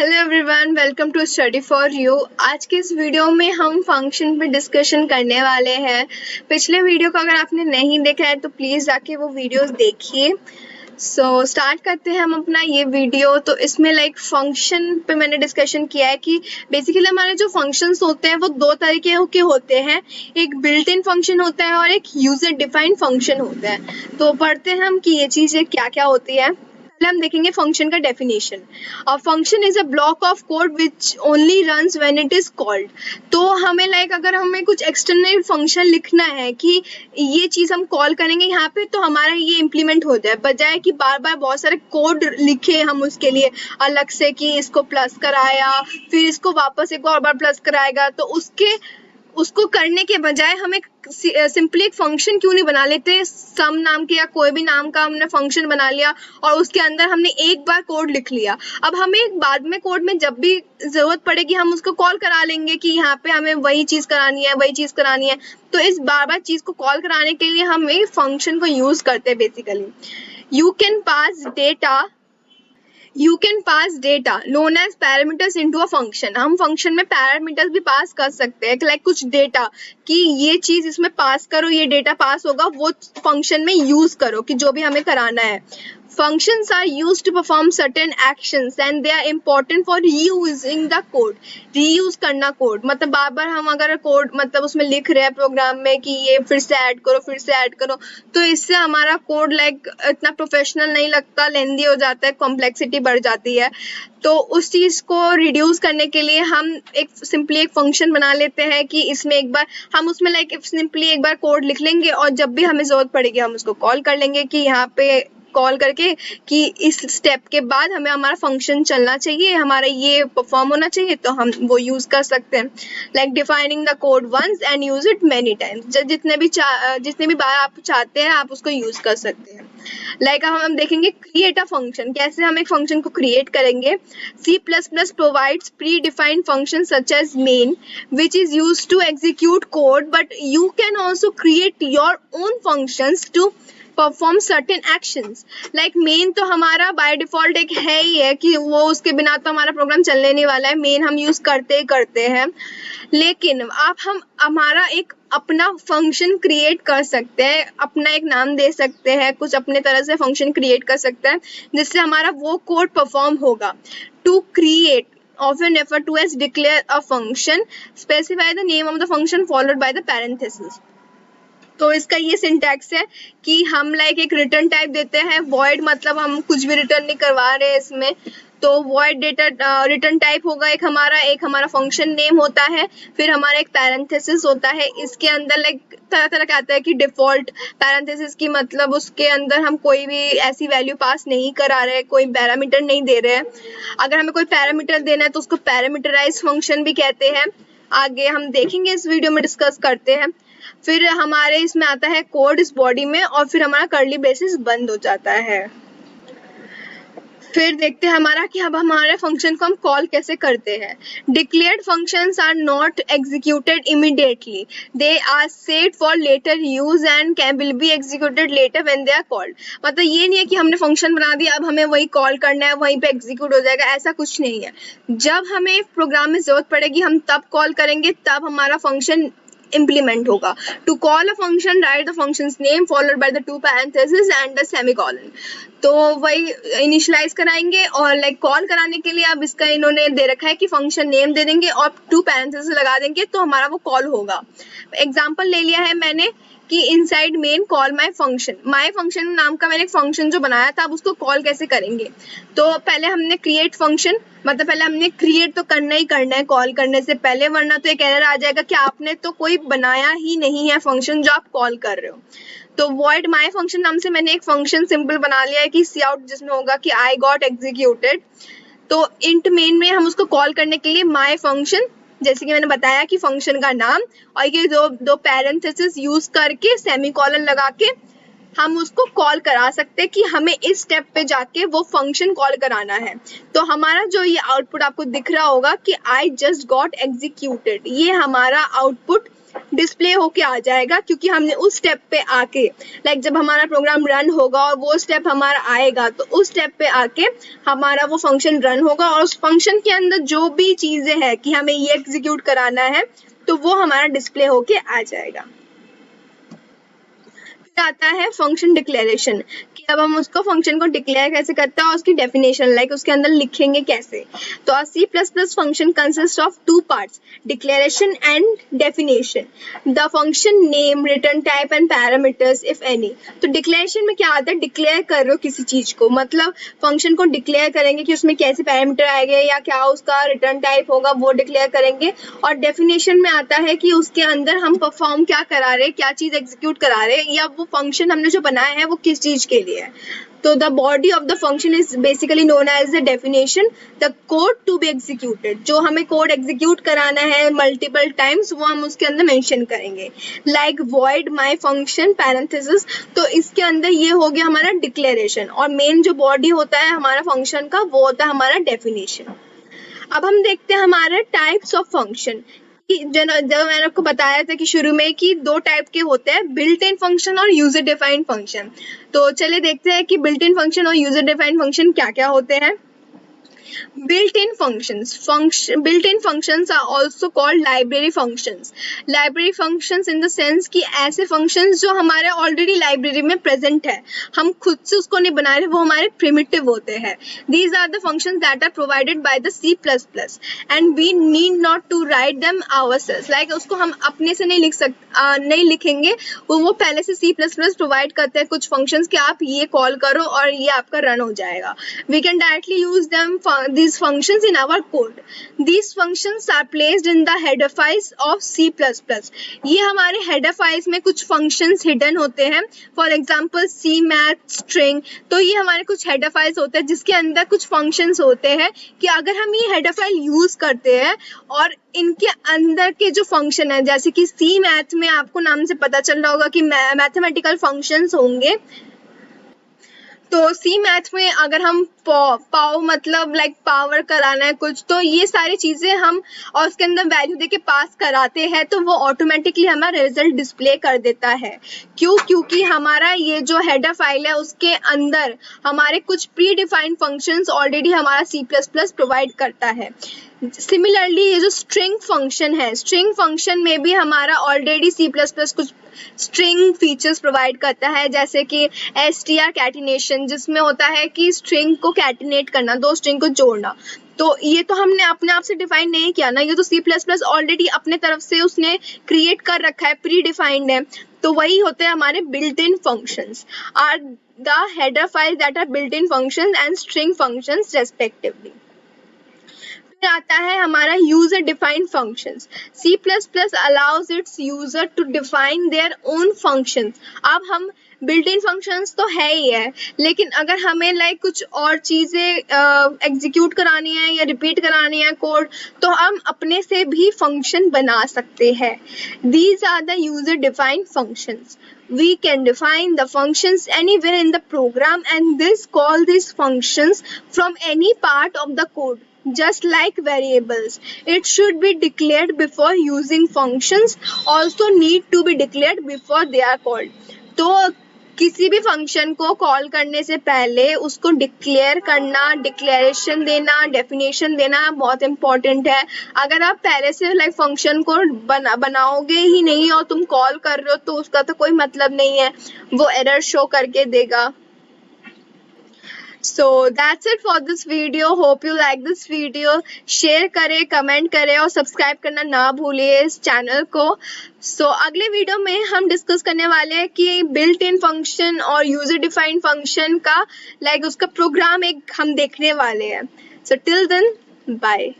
Hello everyone, welcome to study for you. आज के इस वीडियो में हम फंक्शन पे डिस्कशन करने वाले हैं। पिछले वीडियो को अगर आपने नहीं देखा है तो प्लीज़ जाके वो वीडियोस देखिए। स्टार्ट करते हैं हम अपना ये वीडियो। तो इसमें फंक्शन पे मैंने डिस्कशन किया है कि बेसिकली हमारे जो फंक्शंस होते हैं वो दो तरीके के होते हैं। एक बिल्ट इन फंक्शन होता है और एक यूजर डिफाइंड फंक्शन होता है। तो पढ़ते हैं हम कि ये चीज़ें क्या क्या होती है। हम देखेंगे फंक्शन का definition. A function is a block of code which only runs when it is called. तो हमें अगर हमें कुछ एक्सटर्नल फंक्शन लिखना है कि ये चीज़ हम कॉल करेंगे यहाँ पे तो हमारा ये इम्प्लीमेंट हो जाए, बजाय कि बार बार बहुत सारे कोड लिखे हम उसके लिए अलग से कि इसको प्लस कराया फिर इसको वापस एक और बार प्लस कराएगा। तो उसको करने के बजाय हम एक सिंपली एक फंक्शन क्यों नहीं बना लेते, सम नाम के या कोई भी नाम का हमने फंक्शन बना लिया और उसके अंदर हमने एक बार कोड लिख लिया। अब हमें बाद में कोड में जब भी जरूरत पड़ेगी हम उसको कॉल करा लेंगे कि यहाँ पे हमें वही चीज़ करानी है। तो इस बार बार चीज़ को कॉल कराने के लिए हम एक फंक्शन को यूज़ करते हैं basically. You can pass data known as parameters into a function। हम फंक्शन में पैरामीटर्स भी पास कर सकते हैं, कुछ डेटा कि ये चीज़ इसमें पास करो, ये डेटा पास होगा, वो फंक्शन में यूज़ करो कि जो भी हमें कराना है। Functions are used to perform certain actions and they are important for reusing the code। reuse करना कोड मतलब बार बार हम अगर कोड उसमें लिख रहे हैं प्रोग्राम में कि ये फिर से ऐड करो तो इससे हमारा कोड इतना प्रोफेशनल नहीं लगता, लेंदी हो जाता है, कॉम्प्लेक्सिटी बढ़ जाती है। तो उस चीज़ को रिड्यूस करने के लिए हम सिंपली एक फंक्शन बना लेते हैं कि इसमें एक बार हम उसमें सिंपली एक बार कोड लिख लेंगे और जब भी हमें ज़रूरत पड़ेगी हम उसको कॉल कर लेंगे कि यहाँ पे कॉल करके कि इस स्टेप के बाद हमें हमारा फंक्शन चलना चाहिए, हमारा ये परफॉर्म होना चाहिए, तो हम वो यूज़ कर सकते हैं। Defining the code once and use it many times. जितने भी बार आप चाहते हैं आप उसको यूज़ कर सकते हैं। हम देखेंगे क्रिएट अ फंक्शन, कैसे हम एक फंक्शन को क्रिएट करेंगे। C++ provides predefined function such as main which is use to execute code, but you can also create your own functions to perform certain actions. Main तो हमारा by default एक है ही है कि वो उसके बिना तो हमारा प्रोग्राम चलने नहीं वाला है, मेन हम यूज़ करते हैं। लेकिन आप हम हमारा एक अपना फंक्शन क्रिएट कर सकते हैं, अपना एक नाम दे सकते हैं, कुछ अपने तरह से फंक्शन क्रिएट कर सकते हैं जिससे हमारा वो कोड परफॉर्म होगा। To create often referred to as declare a function, specify the name of the function followed by the parenthesis। तो इसका ये सिंटैक्स है कि हम एक रिटर्न टाइप देते हैं, void मतलब हम कुछ भी रिटर्न नहीं करवा रहे हैं इसमें, तो void डेटा रिटर्न टाइप होगा एक हमारा फंक्शन नेम होता है, फिर हमारा एक पैरेंथेसिस होता है। इसके अंदर तरह तरह का आता है कि डिफ़ॉल्ट पैरेंथेसिस की मतलब उसके अंदर हम कोई भी ऐसी वैल्यू पास नहीं करा रहे, कोई पैरामीटर नहीं दे रहे हैं। अगर हमें कोई पैरामीटर देना है तो उसको पैरामीटराइज फंक्शन भी कहते हैं। आगे हम देखेंगे, इस वीडियो में डिस्कस करते हैं। फिर हमारे इसमें आता है कोड इस बॉडी में और फिर हमारा कर्ली ब्रेसेस बंद हो जाता है। फिर देखते हैं हमारा कि अब हमारे फंक्शन को हम कॉल कैसे करते हैं। Declared functions are not executed immediately, they are saved for later use and can will be executed later when they are called. मतलब ये नहीं है कि हमने फंक्शन बना दिया अब हमें वही कॉल करना है, वहीं पे एग्जीक्यूट हो जाएगा, ऐसा कुछ नहीं है। जब हमें प्रोग्राम में जरूरत पड़ेगी हम तब कॉल करेंगे, तब हमारा फंक्शन implement होगा। To call a function, write the function's name followed by the two parentheses and the semicolon। तो वही इनिशियलाइज कराएंगे और कॉल कराने के लिए अब इसका इन्होंने दे रखा है कि फंक्शन नेम दे देंगे और टू पैरेंथेसिस लगा देंगे तो हमारा वो कॉल होगा। एग्जाम्पल ले लिया है मैंने कि inside main call my function नाम का मैंने एक फंक्शन जो बनाया था, अब उसको कॉल कैसे करेंगे। तो पहले हमने क्रिएट फंक्शन पहले हमने क्रिएट तो करना ही करना है कॉल करने से पहले, वरना तो एक एरर आ जाएगा कि आपने तो कोई बनाया ही नहीं है फंक्शन जो आप कॉल कर रहे हो। तो void my function नाम से मैंने एक फंक्शन सिंपल बना लिया है कि cout जिसमें होगा कि I got executed। तो int main में हम उसको कॉल करने के लिए my function, जैसे कि मैंने बताया कि फंक्शन का नाम और ये दो पैरेंथेसिस यूज करके सेमीकोलन लगा के हम उसको कॉल करा सकते हैं कि हमें इस स्टेप पे जाके वो फंक्शन कॉल कराना है। तो हमारा जो ये आउटपुट आपको दिख रहा होगा कि आई जस्ट गॉट एग्जीक्यूटेड, ये हमारा आउटपुट डिस्प्ले होके आ जाएगा क्योंकि हमने उस स्टेप पे आके जब हमारा प्रोग्राम रन होगा और वो स्टेप हमारा आएगा तो उस स्टेप पे आके हमारा वो फंक्शन रन होगा और उस फंक्शन के अंदर जो भी चीजें हैं कि हमें ये एग्जीक्यूट कराना है तो वो हमारा डिस्प्ले होके आ जाएगा। फिर आता है फंक्शन डिक्लेरेशन कि अब हम उसको फंक्शन को डिक्लेयर कैसे करते हैं और उसकी डेफिनेशन उसके अंदर लिखेंगे कैसे। तो C++ function consist of two parts, declaration and definition. The function name, return type and parameters if any. तो डिक्लेरेशन में क्या आता है, डिक्लेयर कर रहे हो किसी चीज को, मतलब फंक्शन को डिक्लेयर करेंगे कि उसमें कैसे पैरामीटर आएंगे या क्या उसका रिटर्न टाइप होगा वो डिक्लेयर करेंगे। और डेफिनेशन में आता है कि उसके अंदर हम परफॉर्म क्या करा रहे, क्या चीज एग्जीक्यूट करा रहे या वो फंक्शन हमने जो बनाया है वो किस चीज के लिए है। तो the body of the function is basically known as the definition, the code to be executed. जो हमें कोड एग्जीक्यूट कराना है मल्टीपल टाइम्स वो हम उसके अंदर मेंशन करेंगे, like void my function parenthesis. तो इसके अंदर ये हो गया हमारा डिक्लेरेशन और मेन जो बॉडी होता है हमारा फंक्शन का वो होता है हमारा डेफिनेशन। अब हम देखते हैं हमारे टाइप्स ऑफ फंक्शन। जब मैंने आपको बताया था कि शुरू में कि दो टाइप के होते हैं, बिल्ट इन फंक्शन और यूजर डिफाइंड फंक्शन। तो चलिए देखते हैं कि बिल्ट इन फंक्शन और यूजर डिफाइंड फंक्शन क्या क्या होते हैं। Built-in functions are also called library functions. Library functions in the sense कि ऐसे functions जो हमारे already library में present है, हम खुद से उसको नहीं बना रहे, वो हमारे primitive होते हैं। These are the functions that are provided by the C++ and we need not to write them ourselves. उसको हम अपने से नहीं लिखेंगे, वो पहले से C++ provide करते हैं कुछ functions कि आप ये call करो और ये आपका run हो जाएगा। We can directly use them these functions in our code. These functions are placed in the header files of C++. ये हमारे header files में कुछ functions hidden होते हैं, for example CMath, string। तो ये हमारे कुछ header files होते हैं जिसके अंदर कुछ functions होते हैं कि अगर हम ये header file use करते हैं और इनके अंदर के जो फंक्शन है, जैसे कि CMath में आपको नाम से पता चल रहा होगा कि मैथमेटिकल फंक्शंस होंगे। तो CMath में अगर हम पाव मतलब पावर कराना है कुछ, तो ये सारी चीजें हम और उसके अंदर वैल्यू देके पास कराते हैं तो वो ऑटोमेटिकली हमारा रिजल्ट डिस्प्ले कर देता है। क्यों? क्योंकि हमारा ये जो हेडर फाइल है उसके अंदर हमारे कुछ प्री डिफाइंड फंक्शंस ऑलरेडी हमारा C++ प्रोवाइड करता है। सिमिलरली ये जो स्ट्रिंग फंक्शन है, स्ट्रिंग फंक्शन में भी हमारा ऑलरेडी C++ कुछ स्ट्रिंग फीचर्स प्रोवाइड करता है, जैसे कि str कैटिनेशन, जिसमें होता है कि स्ट्रिंग को कैटिनेट करना, दो स्ट्रिंग को जोड़ना। तो ये तो हमने अपने आप से डिफाइन नहीं किया ना, ये तो C++ ऑलरेडी अपने तरफ से उसने क्रिएट कर रखा है, प्री डिफाइंड है। तो वही होते हैं हमारे built in functions, are the header file that are built in functions and string functions respectively. आता है हमारा user defined functions. C++ allows its user to define their own functions। अब हम बिल्ट इन फंक्शंस तो है ही है, लेकिन अगर हमें कुछ और चीजें एग्जीक्यूट करानी है या रिपीट करानी है कोड, तो हम अपने से भी फंक्शन बना सकते हैं। These are the user defined functions. We can define the functions anywhere in the program and call these functions from any part of the code. Just like variables, it should be declared before using functions, also need to be declared before they are called. तो किसी भी function को call करने से पहले उसको declare करना, declaration देना, डेफिनेशन देना बहुत इंपॉर्टेंट है। अगर आप पहले से फंक्शन को बनाओगे ही नहीं और तुम कॉल कर रहे हो तो उसका तो कोई मतलब नहीं है, वो एरर शो करके देगा। So that's it for this video. Hope you like this video. Share करें, कमेंट करें और सब्सक्राइब करना ना भूलिए इस चैनल को। So अगले वीडियो में हम डिस्कस करने वाले हैं कि बिल्ट इन फंक्शन और यूजर डिफाइंड फंक्शन का उसका प्रोग्राम एक हम देखने वाले हैं। So till then, bye.